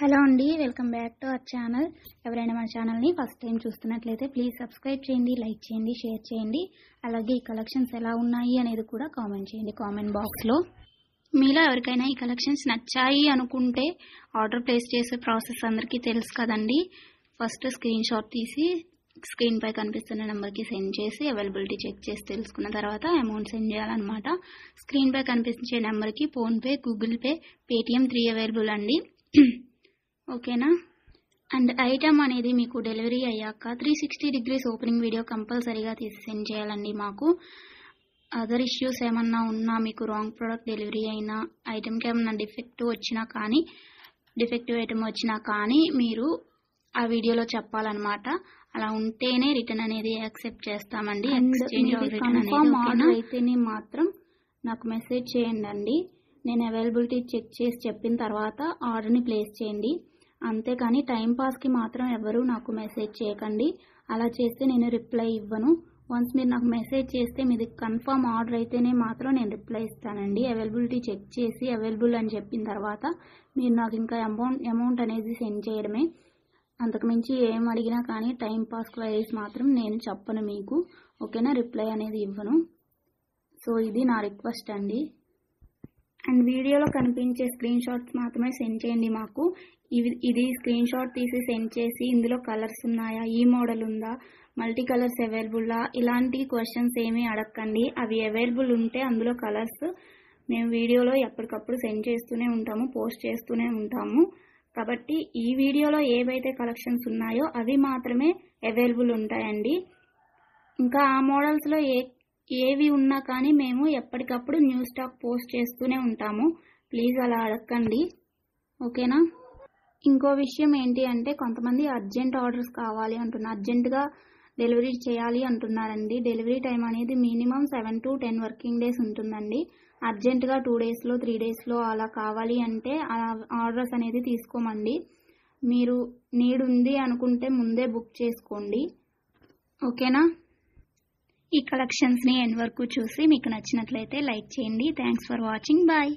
Hello అండి, welcome back to our channel. ఎవరైనా మన ఛానల్ని ఫస్ట్ టైం చూస్తున్నట్లయితే ప్లీజ్ సబ్స్క్రైబ్ చేయండి, లైక్ చేయండి, షేర్ చేయండి. అలాగే ఈ కలెక్షన్స్ ఎలా ఉన్నాయి అనేది కూడా కామెంట్ చేయండి కామెంట్ బాక్స్లో. మీలో ఎవరికైనా ఈ కలెక్షన్స్ నచ్చాయి అనుకుంటే ఆర్డర్ ప్లేస్ చేసే ప్రాసెస్ అందరికీ తెలుసు కదండి. ఫస్ట్ స్క్రీన్ షాట్ తీసి స్క్రీన్ పై కనిపిస్తున్న నెంబర్కి సెండ్ చేసి అవైలబిలిటీ చెక్ చేసి తెలుసుకున్న తర్వాత అమౌంట్ సెండ్ చేయాలన్నమాట. స్క్రీన్ పై కనిపించే నెంబర్కి PhonePe, Google pay, Paytm 3 available అండి. ఓకేనా. అండ్ ఐటమ్ అనేది మీకు డెలివరీ అయ్యాక 360 degrees ఓపెనింగ్ వీడియో కంపల్సరీగా తీసి సెండ్ చేయాలండి. మాకు అదర్ ఇష్యూస్ ఏమన్నా ఉన్నా, మీకు రాంగ్ ప్రోడక్ట్ డెలివరీ అయినా, ఐటమ్కి ఏమన్నా డిఫెక్టివ్ ఐటమ్ వచ్చినా కానీ మీరు ఆ వీడియోలో చెప్పాలన్నమాట. అలా ఉంటేనే రిటర్న్ అనేది యాక్సెప్ట్ చేస్తామండి. కన్ఫర్మ్ ఆర్డర్ అయితేనే మాత్రం నాకు మెసేజ్ చేయండి. నేను అవైలబిలిటీ చెక్ చేసి చెప్పిన తర్వాత ఆర్డర్ని ప్లేస్ చేయండి. అంతేకాని టైంపాస్కి మాత్రం ఎవరు నాకు మెసేజ్ చేయకండి. అలా చేస్తే నేను రిప్లై ఇవ్వను. వన్స్ మీరు నాకు మెసేజ్ చేస్తే మీది కన్ఫర్మ్ ఆర్డర్ అయితేనే మాత్రం నేను రిప్లై ఇస్తానండి. అవైలబిలిటీ చెక్ చేసి అవైలబుల్ అని చెప్పిన తర్వాత మీరు నాకు ఇంకా అమౌంట్ అనేది సెండ్ చేయడమే. అంతకుమించి ఏం అడిగినా కానీ టైంపాస్ క్వైరీస్ మాత్రం నేను చెప్పను మీకు. ఓకేనా, రిప్లై అనేది ఇవ్వను. సో ఇది నా రిక్వెస్ట్ అండి. అండ్ వీడియోలో కనిపించే స్క్రీన్ షాట్స్ మాత్రమే సెండ్ చేయండి మాకు. ఇది స్క్రీన్ షాట్ తీసి సెండ్ చేసి ఇందులో కలర్స్ ఉన్నాయా, ఈ మోడల్ ఉందా, మల్టీ కలర్స్ అవైలబుల్లా, ఇలాంటి క్వశ్చన్స్ ఏమీ అడగండి. అవి అవైలబుల్ ఉంటే అందులో కలర్స్ మేము వీడియోలో ఎప్పటికప్పుడు సెండ్ చేస్తూనే ఉంటాము, పోస్ట్ చేస్తూనే ఉంటాము. కాబట్టి ఈ వీడియోలో ఏవైతే కలెక్షన్స్ ఉన్నాయో అవి మాత్రమే అవైలబుల్ ఉంటాయండి. ఇంకా ఆ మోడల్స్లో ఏవి ఉన్నా కానీ మేము ఎప్పటికప్పుడు న్యూ స్టాక్ పోస్ట్ చేస్తూనే ఉంటాము. ప్లీజ్ అలా అడగండి. ఓకేనా. ఇంకో విషయం ఏంటి అంటే, కొంతమంది అర్జెంట్ ఆర్డర్స్ కావాలి అంటున్నారు, అర్జెంటుగా డెలివరీ చేయాలి అంటున్నారండి. డెలివరీ టైం అనేది మినిమం 7 to 10 వర్కింగ్ డేస్ ఉంటుందండి. అర్జెంటుగా 2 daysలో 3 daysలో అలా కావాలి అంటే ఆర్డర్స్ అనేది తీసుకోమండి. మీరు నీడ్ ఉంది అనుకుంటే ముందే బుక్ చేసుకోండి. ఓకేనా. ఈ కలెక్షన్స్ని ఎండ్ వరకు చూసి మీకు నచ్చినట్లయితే లైక్ చేయండి. Thanks for watching. బాయ్.